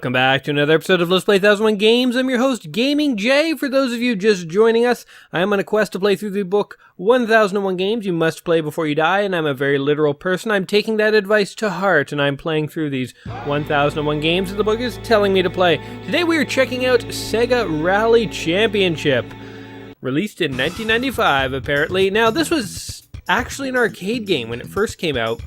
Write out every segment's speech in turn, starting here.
Welcome back to another episode of Let's Play 1001 Games. I'm your host, Gaming Jay. For those of you just joining us, I am on a quest to play through the book 1001 Games You Must Play Before You Die, and I'm a very literal person. I'm taking that advice to heart, and I'm playing through these 1001 games that the book is telling me to play. Today we are checking out Sega Rally Championship, released in 1995, apparently. Now, this was actually an arcade game when it first came out.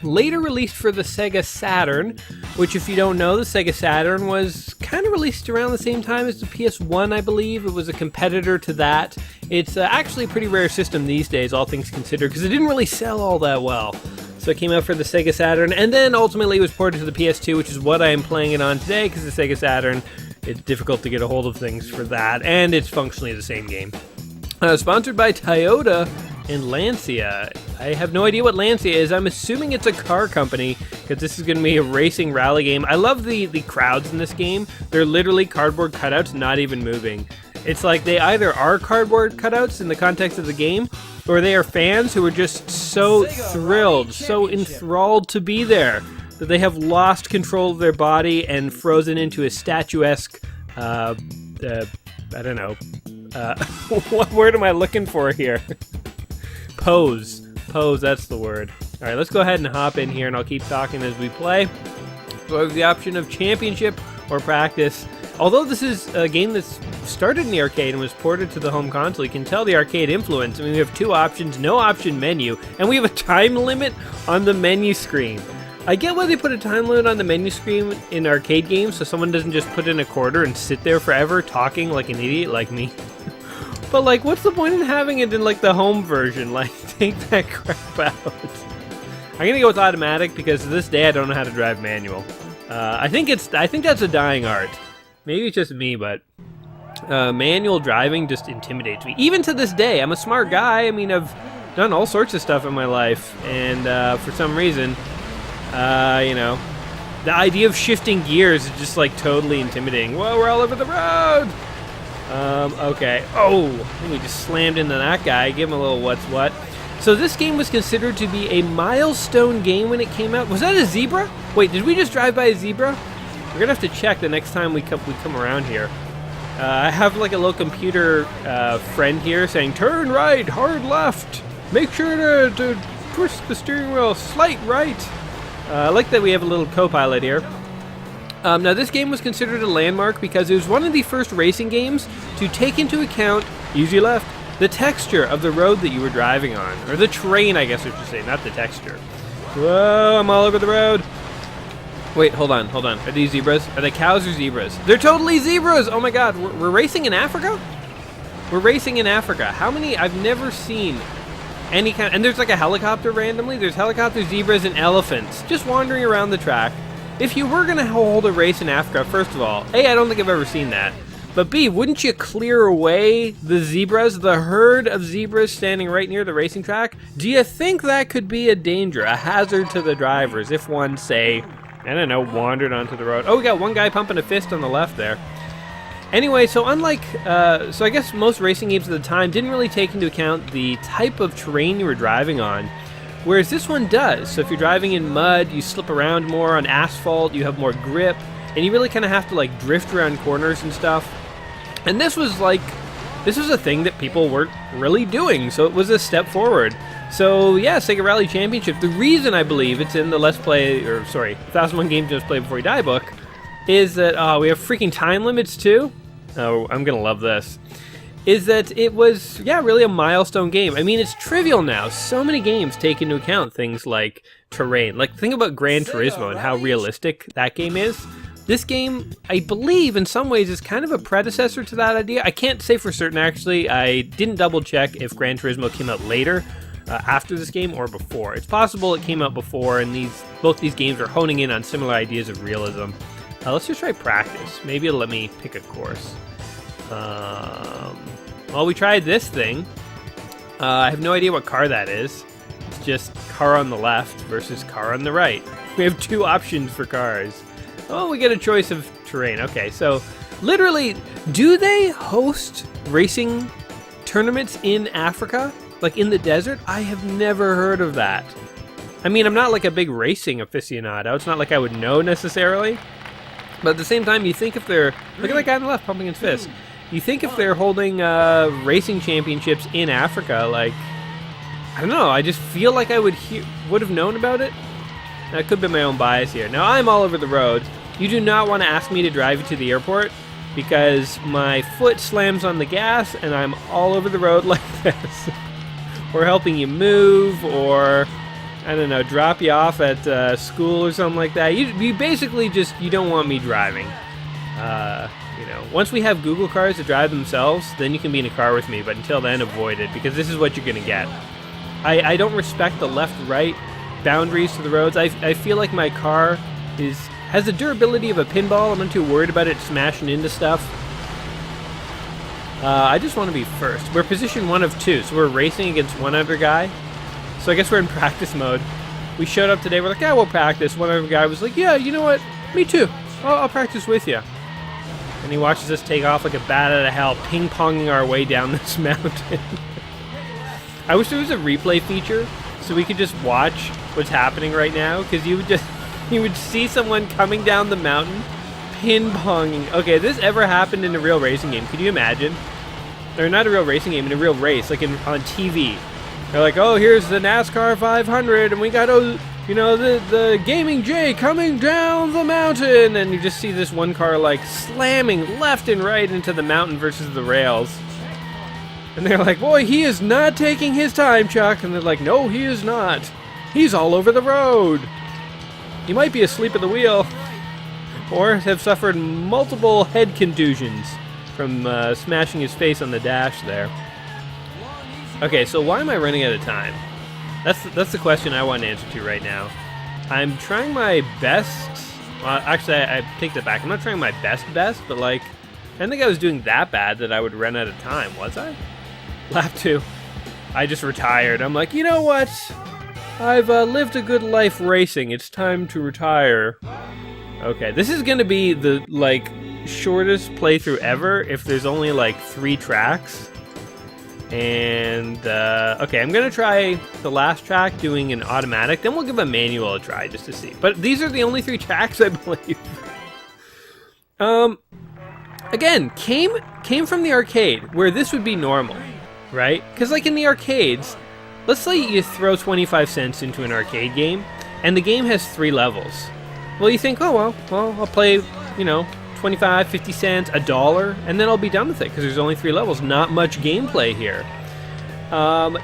Later released for the Sega Saturn, which if you don't know, the Sega Saturn was kind of released around the same time as the PS1, I believe. It was a competitor to that. It's actually a pretty rare system these days, all things considered, because it didn't really sell all that well. So it came out for the Sega Saturn, and then ultimately it was ported to the PS2, which is what I am playing it on today, because the Sega Saturn, it's difficult to get a hold of things for that, and it's functionally the same game. Sponsored by Toyota and Lancia. I have no idea what Lancia is. I'm assuming it's a car company, because this is going to be a racing rally game. I love the crowds in this game. They're literally cardboard cutouts, not even moving. It's like they either are cardboard cutouts in the context of the game, or they are fans who are just so thrilled, so enthralled to be there, that they have lost control of their body and frozen into a statuesque, I don't know, what word am I looking for here? Pose, that's the word. Alright, let's go ahead and hop in here and I'll keep talking as we play. So I have the option of championship or practice. Although this is a game that's started in the arcade and was ported to the home console, you can tell the arcade influence. I mean, we have two options, no option menu, and we have a time limit on the menu screen. I get why they put a time limit on the menu screen in arcade games, so someone doesn't just put in a quarter and sit there forever talking like an idiot like me. But, like, what's the point in having it in, like, the home version? Like, take that crap out. I'm gonna go with automatic because to this day I don't know how to drive manual. I think that's a dying art. Maybe it's just me, but manual driving just intimidates me. Even to this day, I'm a smart guy. I mean, I've done all sorts of stuff in my life, and for some reason, you know, the idea of shifting gears is just, like, totally intimidating. Whoa, we're all over the road! Okay. Oh, I think we just slammed into that guy. Give him a little what's what. So this game was considered to be a milestone game when it came out. Was that a zebra? Wait, did we just drive by a zebra? We're gonna have to check the next time we come around here. I have like a little computer friend here saying, turn right, hard left. Make sure to push the steering wheel, slight right. I like that we have a little co-pilot here. Now, this game was considered a landmark because it was one of the first racing games to take into account, easy left, the texture of the road that you were driving on. Or the terrain, I guess I should say, not the texture. Whoa, I'm all over the road. Wait, hold on. Are these zebras? Are they cows or zebras? They're totally zebras! Oh my god, we're racing in Africa? We're racing in Africa. How many? I've never seen any kind. And there's like a helicopter randomly. There's helicopters, zebras, and elephants just wandering around the track. If you were going to hold a race in Africa, first of all, A, I don't think I've ever seen that. But B, wouldn't you clear away the zebras, the herd of zebras standing right near the racing track? Do you think that could be a danger, a hazard to the drivers if one, say, I don't know, wandered onto the road? Oh, we got one guy pumping a fist on the left there. Anyway, so unlike, so I guess most racing games at the time didn't really take into account the type of terrain you were driving on. Whereas this one does. So if you're driving in mud, you slip around more. On asphalt, you have more grip, and you really kind of have to like drift around corners and stuff. And this was a thing that people weren't really doing, so it was a step forward. So yeah, Sega Rally Championship, the reason I believe it's in the 1001 Games You Must Play Before You Die book, is that, we have freaking time limits too? Oh, I'm gonna love this. Is that it was, really a milestone game. I mean, it's trivial now. So many games take into account things like terrain. Like, think about Gran Turismo and how realistic that game is. This game, I believe, in some ways, is kind of a predecessor to that idea. I can't say for certain, actually. I didn't double-check if Gran Turismo came out later, after this game, or before. It's possible it came out before, and both these games are honing in on similar ideas of realism. Let's just try practice. Maybe it'll let me pick a course. Well, we tried this thing. I have no idea what car that is. It's just car on the left versus car on the right. We have two options for cars. Oh, we get a choice of terrain. Okay, so literally, do they host racing tournaments in Africa? Like in the desert? I have never heard of that. I mean, I'm not like a big racing aficionado. It's not like I would know necessarily. But at the same time, you think if they're... Look at that guy on the left pumping his fist. You think if they're holding racing championships in Africa, like... I don't know, I just feel like I would have known about it. That could be my own bias here. Now, I'm all over the road. You do not want to ask me to drive you to the airport because my foot slams on the gas and I'm all over the road like this. Or helping you move, or... I don't know, drop you off at school or something like that. You basically just, you don't want me driving. You know, once we have Google cars that drive themselves, then you can be in a car with me, but until then, avoid it, because this is what you're going to get. I don't respect the left-right boundaries to the roads. I feel like my car has the durability of a pinball. I'm not too worried about it smashing into stuff. I just want to be first. We're position 1 of 2, so we're racing against one other guy. So I guess we're in practice mode. We showed up today, we're like, yeah, we'll practice. One other guy was like, yeah, you know what? Me too. I'll practice with you. And he watches us take off like a bat out of hell, ping-ponging our way down this mountain. I wish there was a replay feature so we could just watch what's happening right now, because you would see someone coming down the mountain, ping-ponging. Okay, if this ever happened in a real racing game, could you imagine? Or not a real racing game, in a real race, like on TV. They're like, oh, here's the NASCAR 500, and we got, you know, the Gaming J coming down the mountain, and you just see this one car, like, slamming left and right into the mountain versus the rails. And they're like, boy, he is not taking his time, Chuck. And they're like, no, he is not. He's all over the road. He might be asleep at the wheel, or have suffered multiple head contusions from smashing his face on the dash there. Okay, so why am I running out of time? That's the question I want an answer to right now. I'm trying my best. Well, actually, I take that back. I'm not trying my best, but like, I didn't think I was doing that bad that I would run out of time, was I? Lap 2. I just retired. I'm like, you know what? I've lived a good life racing. It's time to retire. Okay, this is gonna be the, like, shortest playthrough ever if there's only, like, 3 tracks. And, okay, I'm going to try the last track doing an automatic, then we'll give a manual a try just to see. But these are the only 3 tracks, I believe. Again, came from the arcade, where this would be normal, right? Because, like, in the arcades, let's say you throw 25 cents into an arcade game, and the game has 3 levels. Well, you think, oh, well, I'll play, you know, 25, 50 cents, $1, and then I'll be done with it because there's only 3 levels. Not much gameplay here.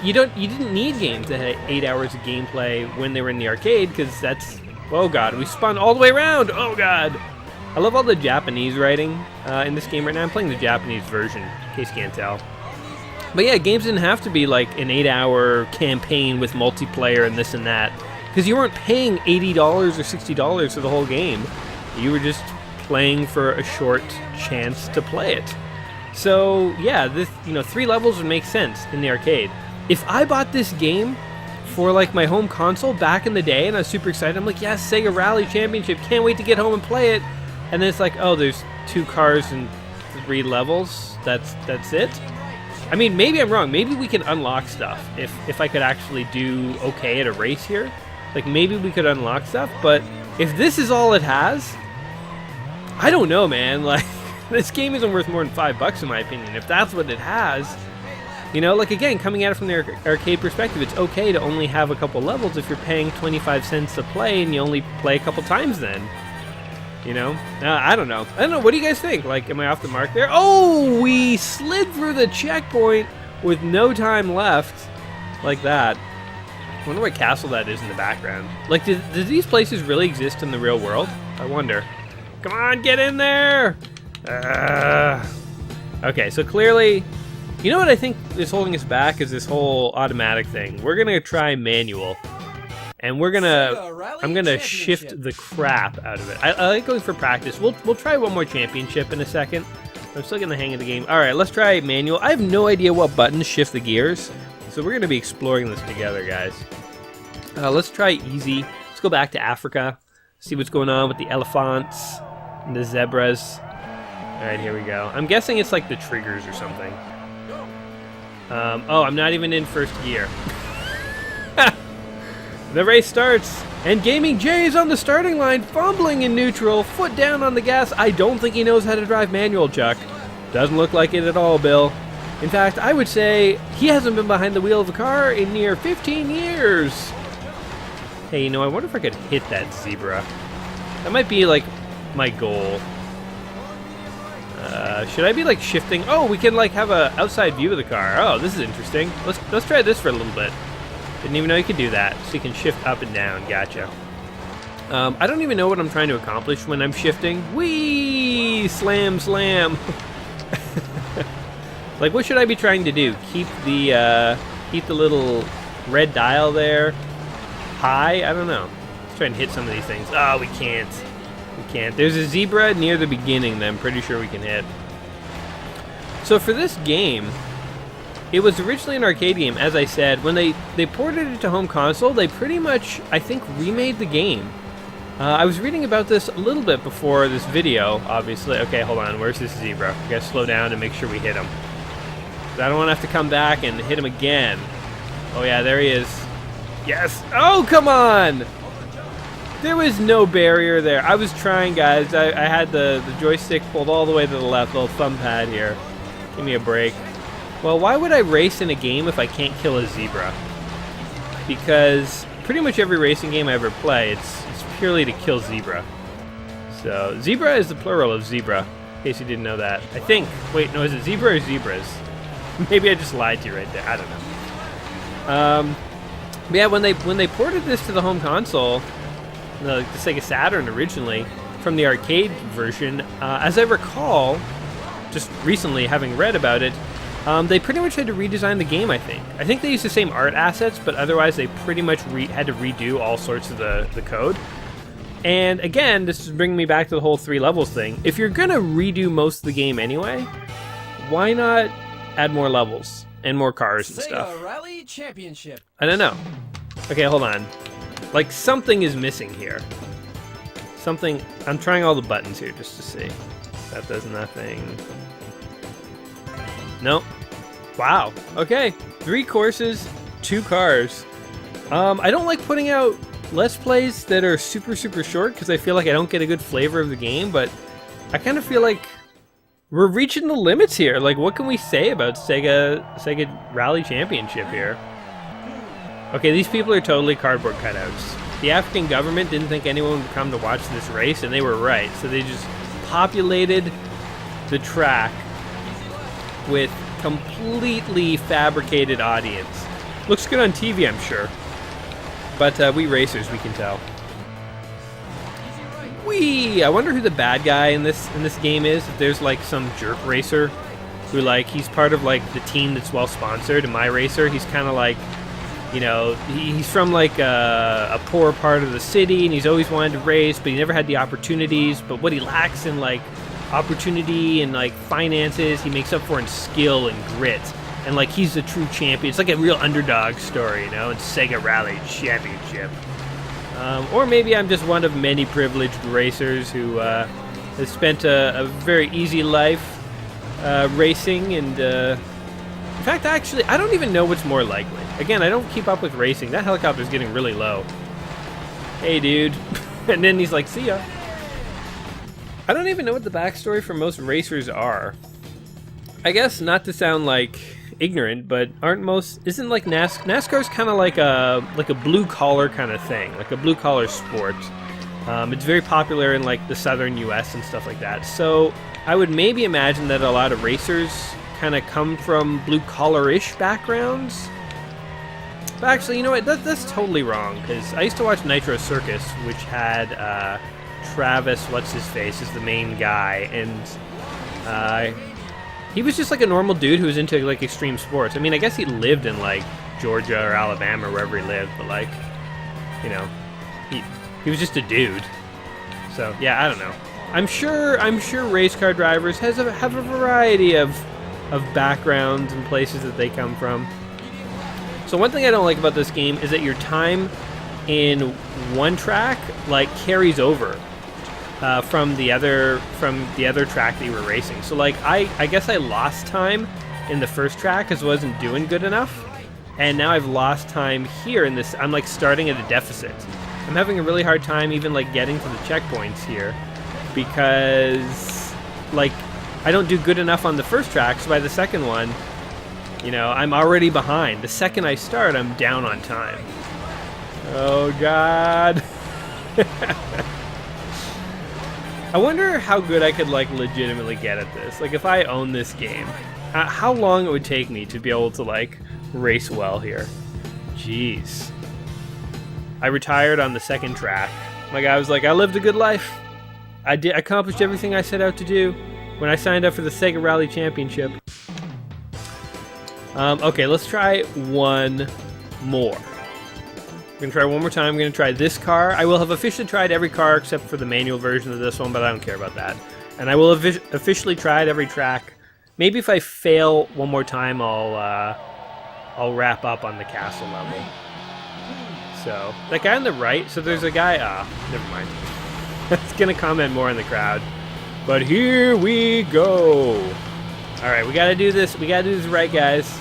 You didn't need games that had 8 hours of gameplay when they were in the arcade, because that's, oh god, we spun all the way around. Oh god, I love all the Japanese writing in this game right now. I'm playing the Japanese version, in case you can't tell. But yeah, games didn't have to be like an 8-hour campaign with multiplayer and this and that, because you weren't paying $80 or $60 for the whole game. You were just playing for a short chance to play it. So yeah, this, you know, 3 levels would make sense in the arcade. If I bought this game for like my home console back in the day and I was super excited, I'm like, yes, Sega Rally Championship, can't wait to get home and play it. And then it's like, oh, there's 2 cars and 3 levels. That's it. I mean, maybe I'm wrong. Maybe we can unlock stuff if I could actually do okay at a race here. Like maybe we could unlock stuff, but if this is all it has, I don't know, man. Like, this game isn't worth more than $5 in my opinion. If that's what it has, you know, like again, coming at it from the arcade perspective, it's okay to only have a couple levels if you're paying 25 cents to play and you only play a couple times then. You know? I don't know. What do you guys think? Like, am I off the mark there? Oh, we slid through the checkpoint with no time left. Like that. I wonder what castle that is in the background. Like, do these places really exist in the real world? I wonder. Come on, get in there! Okay, so clearly, you know what I think is holding us back is this whole automatic thing. We're gonna try manual, and I'm gonna shift the crap out of it. I like going for practice. We'll try one more championship in a second. I'm still getting the hang of the game. All right, let's try manual. I have no idea what buttons shift the gears, so we're gonna be exploring this together, guys. Let's try easy. Let's go back to Africa, see what's going on with the elephants and the zebras. Alright, here we go. I'm guessing it's like the triggers or something. Oh, I'm not even in first gear. The race starts! And Gaming Jay is on the starting line, fumbling in neutral, foot down on the gas. I don't think he knows how to drive manual, Chuck. Doesn't look like it at all, Bill. In fact, I would say he hasn't been behind the wheel of a car in near 15 years. Hey, you know, I wonder if I could hit that zebra. That might be, like, my goal. Should I be, like, shifting? Oh, we can, like, have a outside view of the car. Oh, this is interesting. Let's try this for a little bit. Didn't even know you could do that. So you can shift up and down. Gotcha. I don't even know what I'm trying to accomplish when I'm shifting. Whee! Slam, slam. Like, what should I be trying to do? Keep the little red dial there high? I don't know. Let's try and hit some of these things. Oh, we can't. We can't. There's a zebra near the beginning that I'm pretty sure we can hit. So for this game, it was originally an arcade game, as I said. When they ported it to home console, they pretty much, I think, remade the game. I was reading about this a little bit before this video, obviously. Okay, hold on. Where's this zebra? We gotta slow down and make sure we hit him. I don't want to have to come back and hit him again. Oh yeah, there he is. Yes! Oh, come on! There was no barrier there. I was trying, guys. I had the joystick pulled all the way to the left, little thumb pad here. Give me a break. Well, why would I race in a game if I can't kill a zebra? Because pretty much every racing game I ever play, it's purely to kill zebra. So, zebra is the plural of zebra, in case you didn't know that. I think. Wait, no, is it zebra or zebras? Maybe I just lied to you right there. I don't know. But yeah, when they ported this to the home console, the Sega Saturn originally, from the arcade version, as I recall, just recently having read about it, they pretty much had to redesign the game, I think. I think they used the same art assets, but otherwise they pretty much had to redo all sorts of the code. And again, this is bringing me back to the whole 3 levels thing. If you're gonna redo most of the game anyway, why not add more levels and more cars and stuff? Sega Rally Championship. I don't know. Okay, hold on. Like, something is missing here. Something... I'm trying all the buttons here just to see. That does nothing. Nope. Wow. Okay. 3 courses, 2 cars. I don't like putting out Let's Plays that are super, super short because I feel like I don't get a good flavor of the game, but I kind of feel like we're reaching the limits here. Like, what can we say about Sega Rally Championship here? Okay, these people are totally cardboard cutouts. The African government didn't think anyone would come to watch this race, and they were right. So they just populated the track with completely fabricated audience. Looks good on TV, I'm sure. But we racers, we can tell. Whee! I wonder who the bad guy in this game is. If there's like some jerk racer who, like, he's part of like the team that's well sponsored. And my racer, he's kind of like, you know, he's from like a poor part of the city, and he's always wanted to race, but he never had the opportunities. But what he lacks in like opportunity and like finances, he makes up for in skill and grit. And like, he's a true champion. It's like a real underdog story, you know, in Sega Rally Championship. Or maybe I'm just one of many privileged racers who has spent a very easy life racing. And in fact, actually, I don't even know what's more likely. Again, I don't keep up with racing. That helicopter's getting really low. Hey, dude. And then he's like, see ya. I don't even know what the backstory for most racers are. I guess not to sound like ignorant, but isn't like NASCAR's kind of like a blue collar kind of thing, like a blue collar sport. It's very popular in like the southern US and stuff like that. So I would maybe imagine that a lot of racers kind of come from blue collar-ish backgrounds. But actually, you know what? That's totally wrong, because I used to watch Nitro Circus, which had Travis, what's his face, is the main guy, and he was just like a normal dude who was into like extreme sports. I mean, I guess he lived in like Georgia or Alabama or wherever he lived, but like, you know, he was just a dude. So yeah, I don't know. I'm sure race car drivers have a variety of backgrounds and places that they come from. So one thing I don't like about this game is that your time in one track like carries over from the other track that you were racing. So like I guess I lost time in the first track because I wasn't doing good enough, and now I've lost time here in this. I'm like starting at a deficit. I'm having a really hard time even like getting to the checkpoints here because like I don't do good enough on the first track, so by the second one, you know, I'm already behind. The second I start, I'm down on time. Oh God. I wonder how good I could like legitimately get at this. Like if I own this game, how long it would take me to be able to like race well here. Jeez. I retired on the second track. My guy was like, I lived a good life. I accomplished everything I set out to do when I signed up for the Sega Rally Championship. Okay, let's try one more. We're going to try one more time. I'm going to try this car. I will have officially tried every car except for the manual version of this one, but I don't care about that. And I will have officially tried every track. Maybe if I fail one more time, I'll wrap up on the castle level. So, that guy on the right, so there's a guy, never mind. That's going to comment more in the crowd. But here we go. Alright, we got to do this. We got to do this right, guys.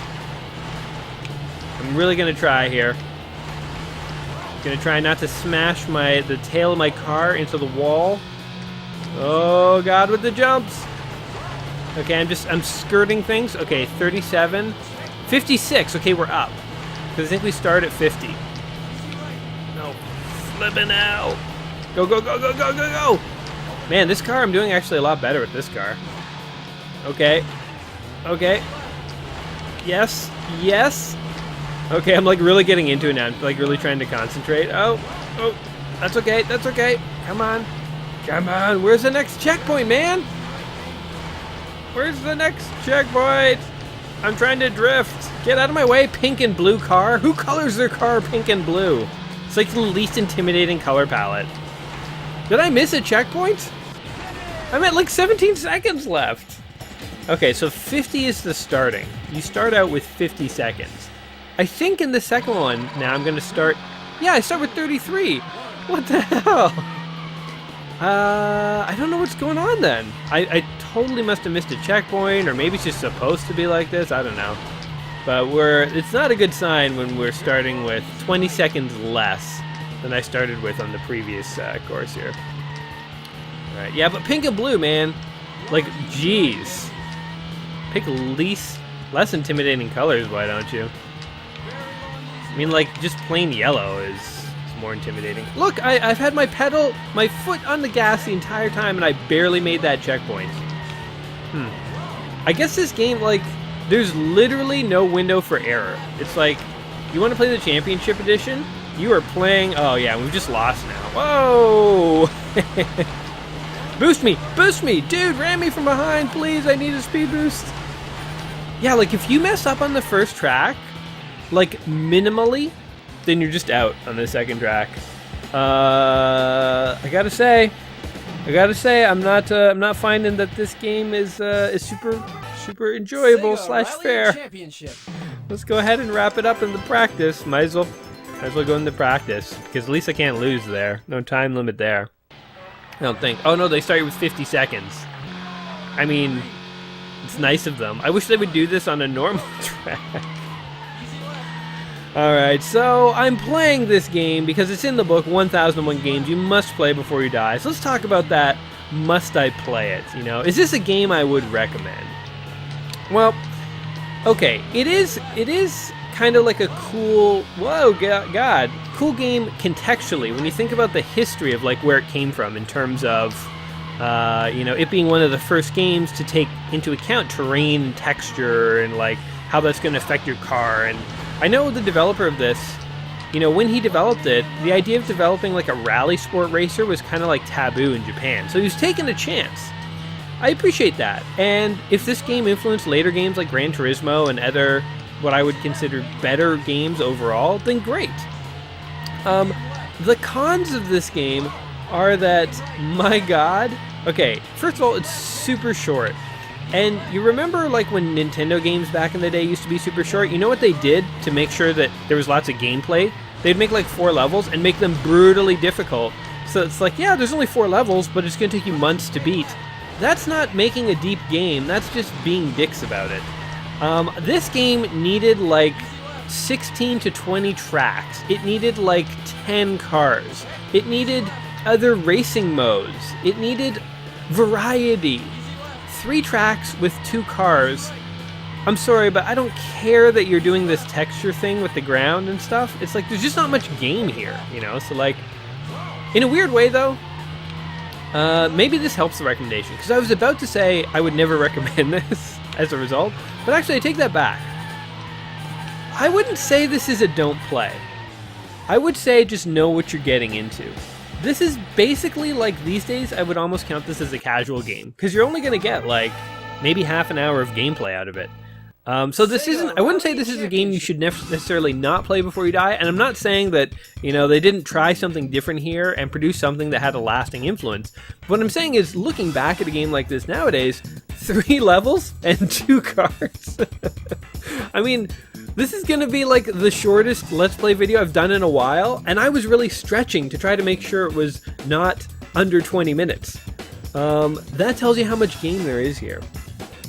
I'm really going to try here. Gonna try not to smash the tail of my car into the wall. Oh God, with the jumps. Okay, I'm skirting things. Okay, 37, 56. Okay, we're up. Because I think we start at 50. No, flipping out. Go, go, go, go, go, go, go. Man, this car, I'm doing actually a lot better with this car. Okay, okay. Yes, yes. Okay, I'm like really getting into it now. I'm like really trying to concentrate. Oh, that's okay, that's okay. Come on, come on. Where's the next checkpoint, man? Where's the next checkpoint? I'm trying to drift. Get out of my way, pink and blue car. Who colors their car pink and blue? It's like the least intimidating color palette. Did I miss a checkpoint? I'm at like 17 seconds left. Okay, so 50 is the starting. You start out with 50 seconds. I think in the second one, now I'm going to start... Yeah, I start with 33. What the hell? I don't know what's going on then. I totally must have missed a checkpoint, or maybe it's just supposed to be like this. I don't know. But it's not a good sign when we're starting with 20 seconds less than I started with on the previous course here. All right, yeah, but pink and blue, man. Like, geez. Pick less intimidating colors, why don't you? I mean, like, just plain yellow is more intimidating. Look, I've had my foot on the gas the entire time, and I barely made that checkpoint. I guess this game, like, there's literally no window for error. It's like, you want to play the Championship Edition? You are playing... Oh, yeah, we've just lost now. Whoa! Boost me! Dude, ram me from behind, please! I need a speed boost. Yeah, like, if you mess up on the first track... like minimally, then you're just out on the second track. I gotta say, I'm not finding that this game is super enjoyable / fair. Let's go ahead and wrap it up in the practice. Might as well go into practice because at least I can't lose there. No time limit there. I don't think. Oh no, they started with 50 seconds. I mean, it's nice of them. I wish they would do this on a normal track. Alright, so I'm playing this game because it's in the book, 1001 Games You Must Play Before You Die. So let's talk about that. Must I play it? You know, is this a game I would recommend? Well, okay, it is kind of like a cool, cool game contextually when you think about the history of like where it came from in terms of, you know, it being one of the first games to take into account terrain and texture and like how that's going to affect your car. And I know the developer of this, you know, when he developed it, the idea of developing like a rally sport racer was kind of like taboo in Japan. So he was taking a chance. I appreciate that. And if this game influenced later games like Gran Turismo and other, what I would consider better games overall, then great. The cons of this game are that, my God, okay, first of all, it's super short. And you remember like when Nintendo games back in the day used to be super short? You know what they did to make sure that there was lots of gameplay? They'd make like 4 levels and make them brutally difficult. So it's like, yeah, there's only 4 levels, but it's going to take you months to beat. That's not making a deep game, that's just being dicks about it. This game needed like 16 to 20 tracks. It needed like 10 cars. It needed other racing modes. It needed variety. 3 tracks with 2 cars. I'm sorry, but I don't care that you're doing this texture thing with the ground and stuff. It's like, there's just not much game here, you know? So like, in a weird way though, maybe this helps the recommendation, because I was about to say I would never recommend this as a result, but actually I take that back. I wouldn't say this is a don't play. I would say just know what you're getting into. This is basically, like, these days I would almost count this as a casual game, because you're only going to get like maybe half an hour of gameplay out of it. So this isn't, I wouldn't say this is a game you should necessarily not play before you die, and I'm not saying that, you know, they didn't try something different here and produce something that had a lasting influence. What I'm saying is, looking back at a game like this nowadays, 3 levels and 2 cars. I mean, this is going to be like the shortest Let's Play video I've done in a while, and I was really stretching to try to make sure it was not under 20 minutes. That tells you how much game there is here.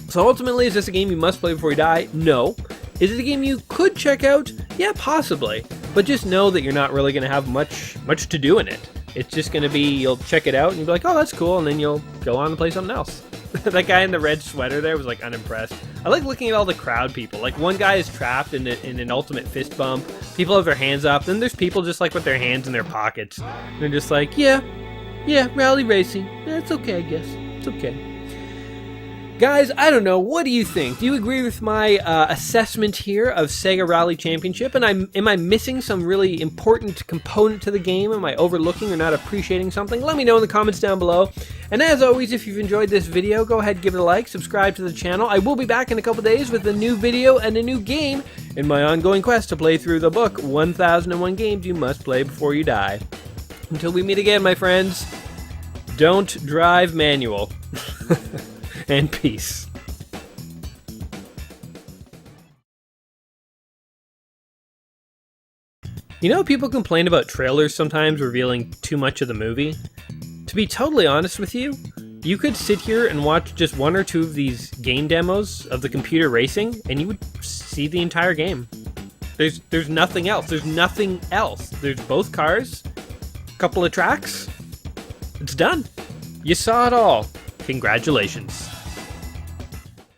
So ultimately, is this a game you must play before you die? No. Is it a game you could check out? Yeah, possibly. But just know that you're not really going to have much to do in it. It's just going to be, you'll check it out and you'll be like, oh, that's cool, and then you'll go on and play something else. That guy in the red sweater there was like unimpressed. I like looking at all the crowd people. Like, one guy is trapped in an ultimate fist bump. People have their hands up. Then there's people just like with their hands in their pockets. They're just like, yeah, rally racing. That's okay, I guess. It's okay. Guys, I don't know. What do you think? Do you agree with my assessment here of Sega Rally Championship? And am I missing some really important component to the game? Am I overlooking or not appreciating something? Let me know in the comments down below. And as always, if you've enjoyed this video, go ahead, give it a like, subscribe to the channel. I will be back in a couple days with a new video and a new game in my ongoing quest to play through the book, 1001 Games You Must Play Before You Die. Until we meet again, my friends, don't drive manual. And peace. You know, people complain about trailers sometimes revealing too much of the movie. To be totally honest with you, you could sit here and watch just 1 or 2 of these game demos of the computer racing, and you would see the entire game. There's nothing else. There's nothing else. There's both cars, a couple of tracks. It's done. You saw it all. Congratulations.